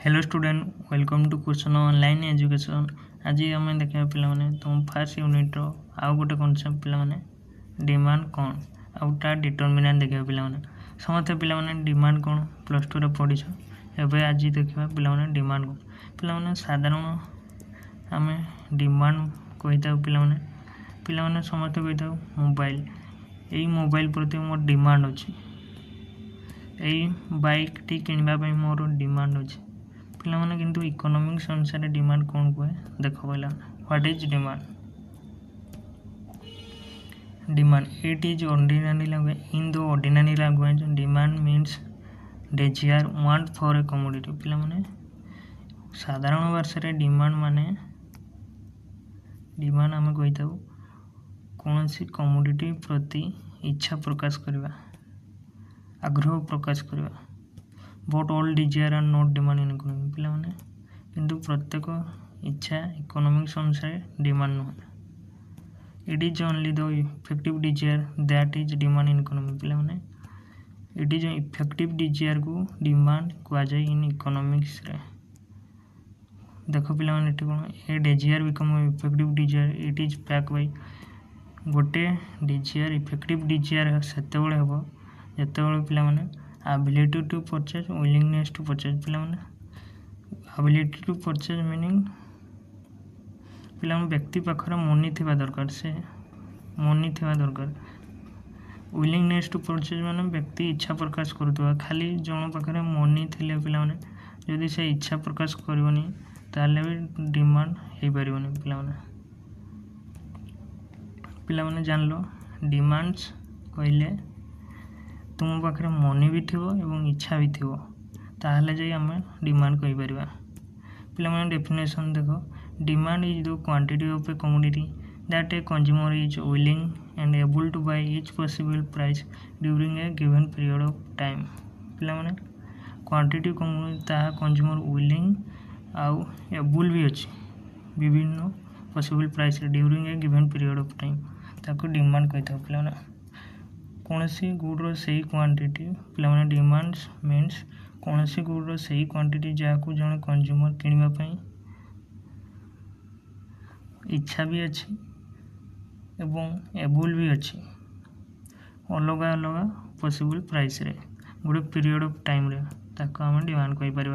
Hello student welcome to question online education. आज आम देखा पे तुम फास्ट यूनिट आउ गोटे कनसेप्ट पे डिमांड कौन आउटा डिटरमिनेंट देखा पे समस्त पे डिमांड कौन प्लस टू पढ़ी एवं आज देखा पे डिमांड कौन पे साधारण आम डिमांड कही था पे समस्त कही था मोबाइल यही मोबाइल प्रति मोर डिमांड अच्छी यही बाइक टी किणवाई मोर डिमांड अच्छी पे किंतु इकोनॉमिक्स अनुसार डिमांड कौन कहे देख पहला what is demand it is ordinary language in the ordinary language demand means desire want for a commodity पे साधारण भाषा डिमांड माने डिमांड आम कही था कौन सी कमोडिटी प्रति इच्छा प्रकाश करवा आग्रह प्रकाश करवा but all desire are not demand in economic पे किंतु प्रत्येक इच्छा इकोनॉमिक्स अनुसार डिमांड नुह it is only the effective desire that is demand in economic पे इट इज इफेक्टिव डिजायर को डिमांड कह जाए इन इकोनॉमिक्स रे देख पे कौन a desire become effective desire it is backed by गोटे डिजायर इफेक्टिव डिजायर से हम जिते पे ability to purchase willingness to purchase पे ability to purchase meaning पे व्यक्ति पाखर मनी थी दरकार से मनी थी दरकार willingness to purchase माने व्यक्ति इच्छा प्रकाश करुवा खाली जन पाखे मनी थे पे जदि से इच्छा प्रकाश करनी ताले भी डिमांड हो पार पे जान लो डिमांड्स कहले तुम पाखे मनी भी थी और इच्छा भी थी ताहले जाई आम डिमांड कही परिबा पे डेफिनेशन देखो demand is the quantity of a commodity that a consumer is willing and able to buy each possible price during a given period of time पे क्वांटिटी कमोडिटी ताहा कंज्यूमर विलिंग आउ able भी अच्छी विभिन्न possible price during a given period of time ताको demand कही था पे कौन सी गुड्र से क्वांटिटी पे डिमांड्स मीन्स कौन सी गुड्र से क्वांटिटी जहाँ जड़े कंज्यूमर किणवाई इच्छा भी अच्छी एवं एबल भी अच्छी अलग अलग पॉसिबल प्राइस रे गोटे पीरियड ऑफ टाइम रे ताको आम डिमांड कही पार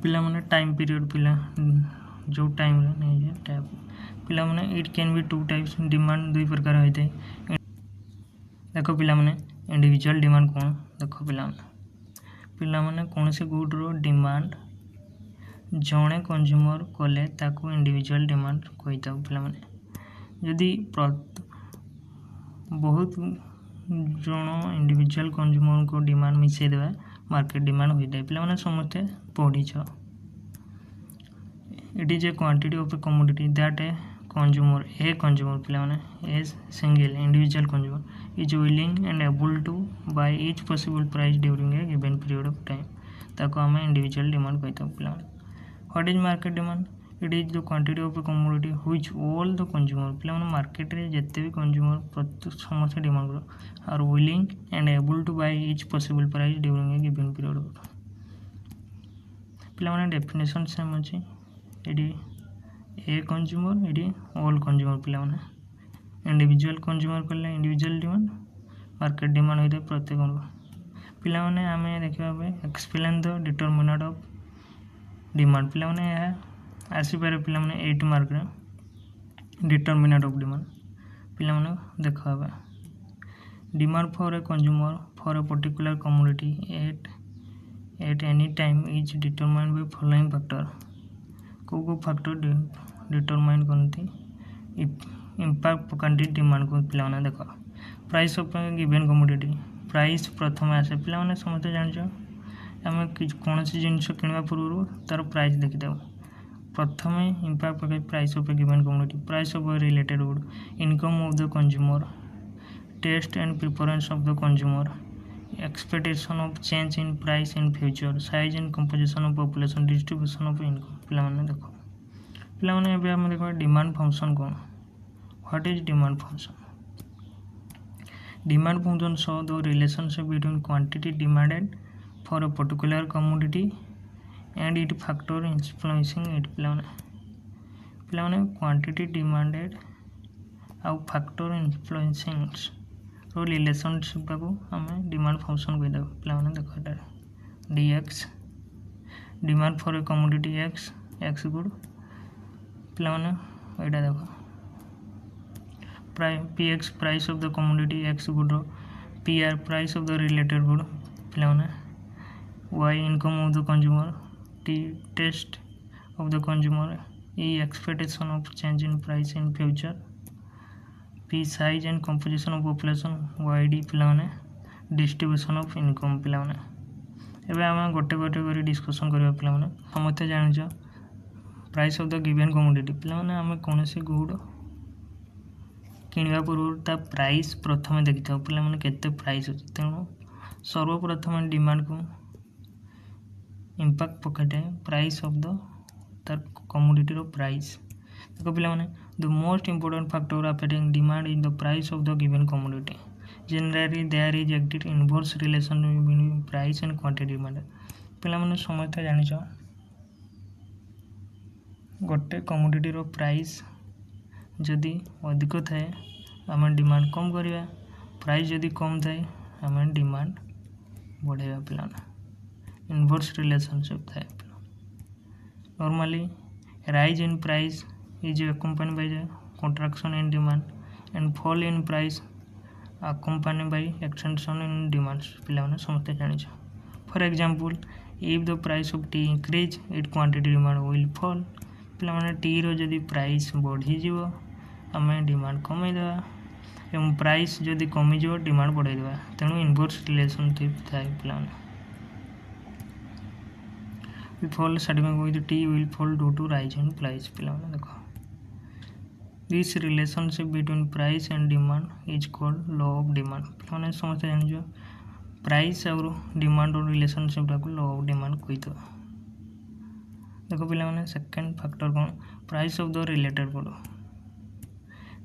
पे टाइम पीरियड पिला जो टाइम रे नहीं टाइप पे it can be two types demand दुई प्रकार होता है देख पे इंडिविजुअल डिमांड कौन देख पे कौन से गुड्र डिमांड जड़े कंज्यूमर कले ताको इंडिविजुअल डिमांड कही था पे जदि बहुत जन इंडिविजुअल कंज्यूमर को डिमांड मिसई देवा मार्केट डिमांड होता है पे समस्ते पढ़ीच it is a quantity of a commodity that a consumer पे a single individual consumer is willing and able to buy each possible price during a given period of time ताको आम individual demand कही था पे what is market demand it is the quantity of a commodity which all the consumer पे market रे जिते भी consumer प्रत्येक समस्त डिमांड कर are willing and able to buy each possible price during a given period of पे definition same अच्छी ये ए कंज्यूमर ये ऑल कंज्यूमर पे इंडिविजुअल कंज्यूमर कले इंडिविजुअल डिमांड मार्केट डिमांड होता है प्रत्येक पे आम देखा explain the determinant of demand पे आसपारे पे 8 मार्क डिटरमिनेंट ऑफ डिमांड पे देखा demand for a consumer for a particular commodity at any time is determined by following factor को फैक्टर डिटरमाइन करती इम्पैक्ट पकाती डिमांड को पे देख price of given commodity price प्रथम आसे पे समस्त जान आम कौन सी जिनस किणवा पूर्व तार प्राइस देखी प्रथम इम्पैक्ट पकाई price of a given commodity price of a related good income of the consumer taste and preference of the consumer expectation of change in price in future size and composition of population distribution of income पे देख पे आम देख demand function कौन what is demand function demand function show the relationship between quantity demanded for a particular commodity and it factor influencing it पिलाने quantity demanded आउ factor influencing रो relationship को आम डिमांड फंक्शन कहीदेव पिलाने देख dx demand for a commodity x good पिलाने एटा देख px price of the commodity x good रो pr price of the related good पिलाने y income of the consumer t taste of the consumer e expectation of change in price in future p size and composition of population yd पिलाने distribution of income पिलाने एबे आम गोटे गोटे कर discussion करबा पिलाने समस्त जानिछ price of the given commodity पिलाने आम कौन सी गुड किणवा पूर्व ता प्राइस प्रथम देखि था पिलाने केते प्राइस अछि तेणु सर्वप्रथम डिमांड को इंपैक्ट पकेटे प्राइस ऑफ द तार कमोडिटी रो प्राइस देखो पिलाने the most important factor affecting demand in the price of the given commodity generally there is active inverse relation between price and quantity demand पिलाने समस्त जानिछ गोटे commodity रो price जदि अधिक थाए आम डिमांड कम करिया प्राइस जदि कम थाए आम डिमांड बढ़ाइबा पिलाने इनवर्स रिलेशनशिप थाए normally rise in price is accompanied by the contraction in demand and fall in price accompanied by extension in demands पिलाने समझते जानिछ for example if the price of tea increase its quantity demand will fall पिलाने T रो जदि price बढ़ी जीवो आमे demand कमै देबा एवं प्राइस जदि कमी जीवो डिमांड बढ़ाई देबा तेणु इनवर्स रिलेशनशिप थाए पिलाने fall certificate with tea will fall due to rise in price पिलाने देखो This relationship between price and demand is called law of demand पिलाने समझते जानिछ प्राइस और डिमांड और रिलेशनशिप टाको लॉ ऑफ डिमांड कहितो देखो पिलाने second factor cone price of the related good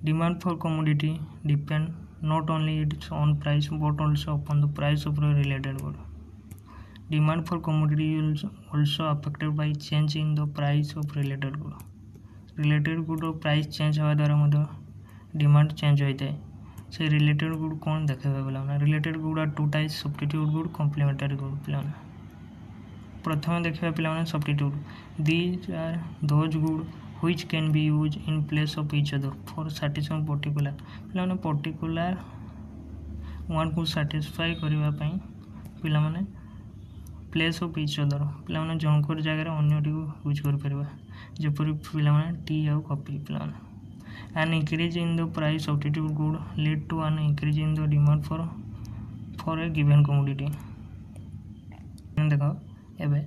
demand for commodity depend not only its own price but also upon the price of the related good demand for commodity is also affected by change in the price of related good related good row price change होवा द्वारा मधे demand change होता है से related good कौन देखेबा पिलाने related good are two types substitute good complementary good पिलाने प्रथम देखिबा पिलाने substitute these are those good which can be use in place of each other for satisfying particular पिलाने पर्टिकुलर वन को सैटिस्फाई करबा पई पिलाने प्लेस ऑफ ईच अदर पिलाने जनकर जगह अन्यटी को यूज कर परबा जेपरि पिलाने टी आउ कॉफी पिलाने an increase in the price substitute good lead to an increase in the demand for a given commodity देखो एबे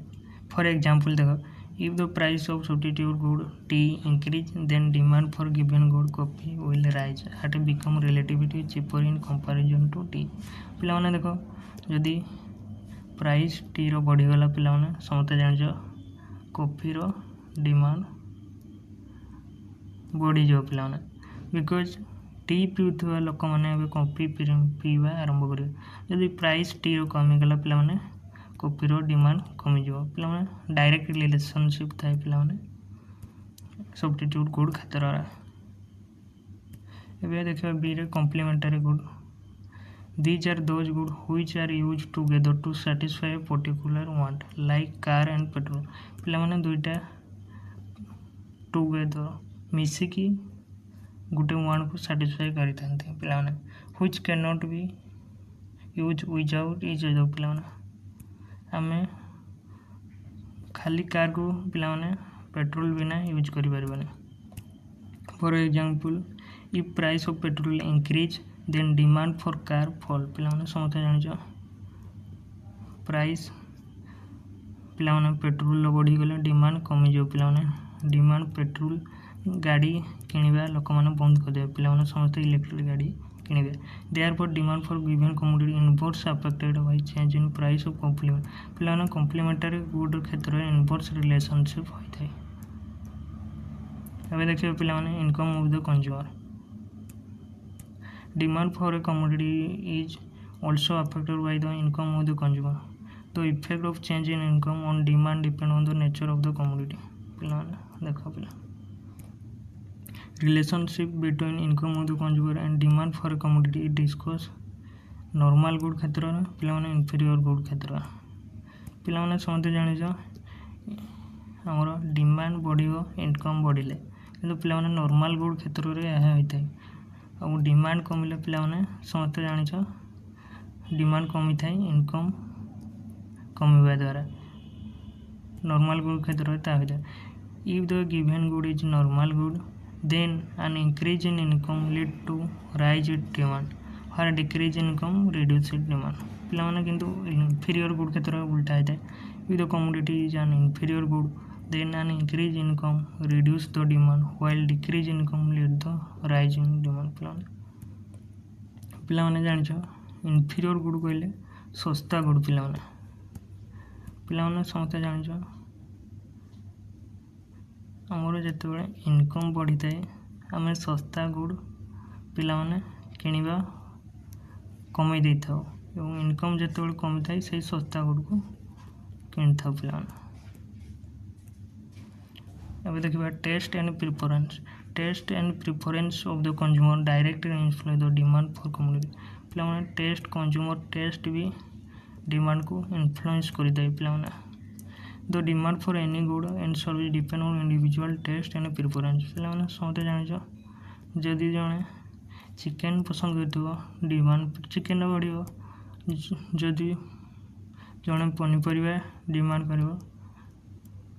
for example देखो if the price of substitute good tea increase then demand for given good coffee will rise at become relatively cheaper in comparison to tea पिलाने देखो यदि price T रो बढ़ी गला पिलाने समझते जानिछ कॉफी रो डिमांड बढ़ी जाओ पिलाने बिकॉज टी पीउथवा लोक मैंने कॉफी पीवा आरंभ कर जदि प्राइस टी रो कमी गला पिलाने कॉफी रो डिमांड कमी जाओ पिलाने डायरेक्ट रिलेशनशिप थाए पिलाने सब्स्टिट्यूट गुड क्षेत्र एबे देखिबा बी रे complementary good These are those goods which are used together to satisfy a particular want, like car and petrol. पिलाने दुईटा टुगेदर मिसिकी गोटे वांट को satisfy करि थांते पिलाने which cannot be used without each other पिलाने आमे खाली कार को पिलाने पेट्रोल बिना यूज करि परबानी for example if price of petrol increase then demand for car fall पिलाने समझते जानिछ प्राइस पिलाने पेट्रोल बढ़ी गले डिमांड कमी जाओ पिलाने डिमांड पेट्रोल गाड़ी किनिबा लोक माने बंद कर दे पिलाने समझते इलेक्ट्रिक गाड़ी किनिबे therefore demand for given commodity inverse affected by change in price of complement पिलाने कॉम्प्लीमेंटरी गुड क्षेत्र में इनवर्स रिलेशनशिप होइथाय एबे देखिबे पिलाने income of the consumer Demand for a commodity is also affected by the income of the consumer. The effect of change in income on demand depend on the nature of the commodity पिलाने देख पिला relationship between income of the consumer and demand for commodity discuss normal good क्षेत्र में पिलाने inferior good क्षेत्र पिलाने समझते जानिछ आमर डिमांड बढ़िबो इनकम बढ़िले किंतु पिलाने नॉर्मल गुड क्षेत्र रे यह होता है और डिमांड कमिले पिलाने समझते जानिछ डिमांड कमी थाए इनकम कमिबा द्वारा नॉर्मल गुड क्षेत्र में ता होता है if the given good is normal good then an increase in income lead to rise in demand or decrease in income reduce in demand पिला माने किंतु inferior good क्षेत्र में उल्टा होता है if the commodity is an inferior good then an increase in income reduce the demand while decrease in income lead the rise in demand पिला माने जानिछ inferior good कहले सस्ता गुड पिला माने समझते जानिछ आमर जिते इनकम बढ़ी थाए आम सस्ता गुड पिला माने किनिबा कमे दे था इनकम जिते कमी थाए से सस्ता गुड को किन था पिला अब देखा taste and preference of the consumer directly influence the demand for commodity पिला माने टेस्ट कंज्यूमर टेस्ट भी डिमांड को इन्फ्लुएंस करिदाय पिला माने The demand for any good and service depend on individual taste and preference पिलाने समझते जानिछ जदि जने चिकेन पसंद करथिबो डिमांड चिकेन बढ़िबो जदि जने पनीपरिबा डिमांड करिवो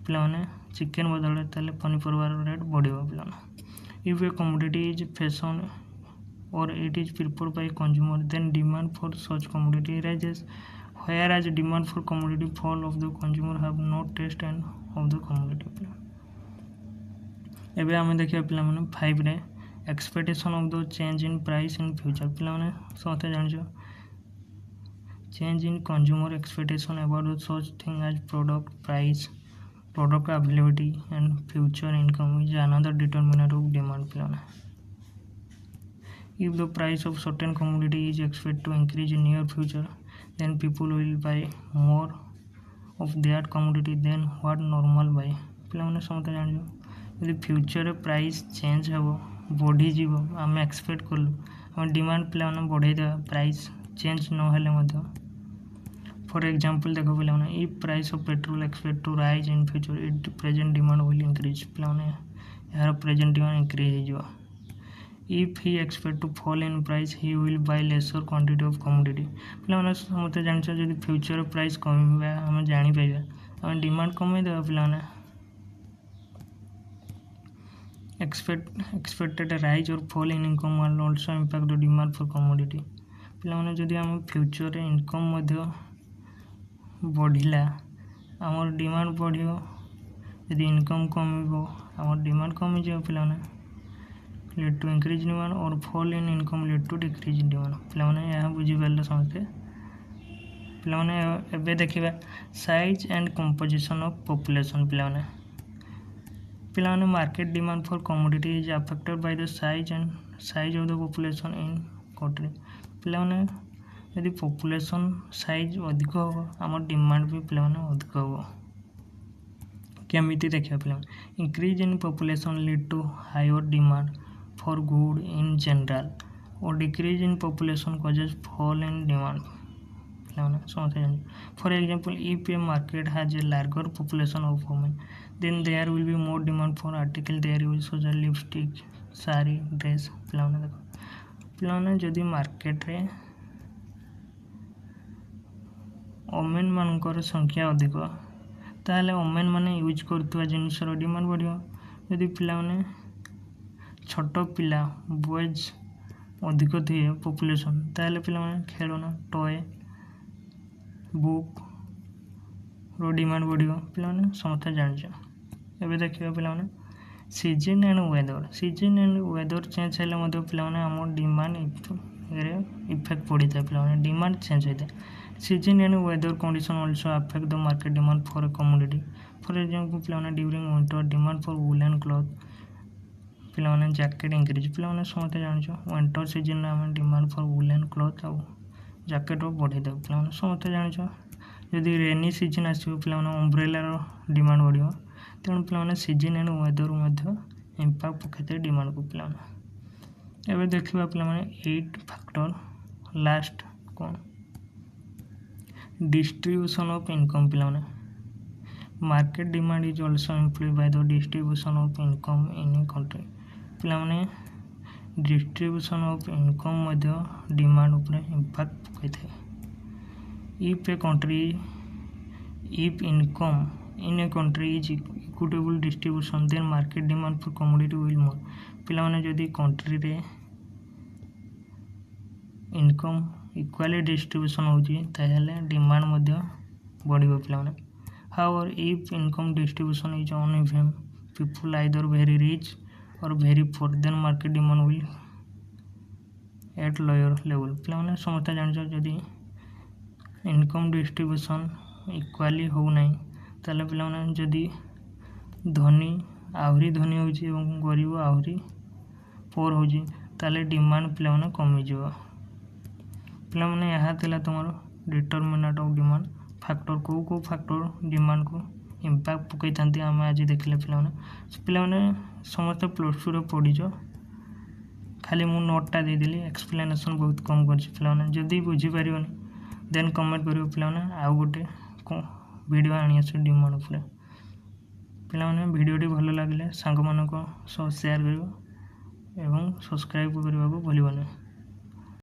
पिलाने चिकेन बदले ताले पनीपरिबार रेट बढ़िबो पिलाने if a commodity is fashion or it is preferred by consumer then demand for such commodity rises whereas demand for commodity fall of the consumer have no taste and of the commodity एबे आमे देखिया पिला माने 5 रे expectation of the change in price in future पिला माने समझते जानिछो change in consumer expectation about the such thing as product price product availability and future income is another determinant of demand पिला माने if the price of certain commodity is expected to increase in near future then people will buy more of that commodity than what normal buy पिला माने समझते जानियो यदि future price change हेबो बढ़ी जीवो आम एक्सपेक्ट कलु हम डिमांड पिला माने बढ़ाई देबा प्राइस चेंज न हेले मध्य फॉर एग्जांपल देखो पिला माने if price of petrol expect to rise in future it present demand will increase पिला माने यार प्रेजेंट डिमांड इंक्रीज हो जीवो if he expect to fall in price he will buy lesser quantity of commodity पिला माने समझते जानिछ जदि future price कमिबा हम जानि पाइबा हम डिमांड कमे देबा पिला माने expected a rise or fall in income will also impact the demand for commodity पिला माने जदि हम फ्यूचर रे इनकम मध्य बढ़िला हमर डिमांड बढ़ियो यदि इनकम कमिबो हमर डिमांड कमी जाय पिला माने lead to increase demand or fall in income lead to decrease in demand पिला माने यहाँ बुझी पाले समझते पिला माने एबे देखिबा size and composition of population पिला माने market demand for commodity is affected by the size of the population in country पिला माने यदि पॉपुलेशन साइज अधिक हो हमर डिमांड भी पिला माने अधिक हो केमिति देखिया पिला increase in population lead to higher demand for good in general or decrease in population causes fall in demand for example if a market has a larger population of women then there will be more demand for article there use such as lipstick sari dress पिलाने जदि market रे women मानकर संख्या अधिक ताले women माने use करथुवा जिनिसर demand बढ़ियो यदि पिलाने छोट पिला बॉयज अधिक थे पॉपुलेशन ताले पिला माने खेलना टॉय बुक रो डिमांड बढ़ियो पिला माने समझते जानिछ एबे देखियो पिला माने सीजन एंड वेदर चेंज हेले मधे पिला माने हमर डिमांड इफेक्ट पड़ी था पिला माने डिमांड चेंज होता season and weather condition also affect the market demand for a commodity for example पिला माने during winter demand for woollen cloth पिला माने जैकेट इंक्रीज पिला माने समझते जानिछ विंटर सीजन में हम डिमांड फॉर वूलन क्लॉथ आ जैकेट बढ़ी दे पिला माने समझते जानिछ जदि रेनी सीजन आसो पे अम्ब्रेलार डिमांड बढ़िया तेणु पे सीजन एंड वेदर इंपैक्ट पकड़े डिमांड को पे देखा पे 8 फैक्टर लास्ट कौन डिस्ट्रीब्यूशन ऑफ इनकम पे market demand is also influenced by the distribution of income in a country पे डिस्ट्रीब्यूशन ऑफ इनकम डिमांड उपरे इंपैक्ट पकड़े if income in a country is equitable distribution then market demand for commodity will more पे जदि country रे income equally distribution होची ताहले demand बढ़िबो पे however if income distribution is uneven people either very rich or very poor then market demand will at lower level पे समस्त जान जदि इनकम डिस्ट्रीब्यूशन इक्वाली हो ना ताले पे जदि धनी आहरी धनी होची एवं गरीब आहरी पुअर होची ताले डिमांड पे कमिज पे यहाँ तुम डिटरमिनेंट ऑफ डिमांड फैक्टर को फैक्टर डिमांड को इंपैक्ट पकई था आम आज देखले पे समस्त प्लस 2 पढ़ीच खाली मु नोटा देदेली एक्सप्लेनेशन बहुत कम कर जदि बुझीपर देन कमेंट कर पे आउ गोटे वीडियो आनी आस डिमांड पे भिडियोटी भल लगे सांग मान शेयर कर सब्सक्राइब करने को भूलबनी।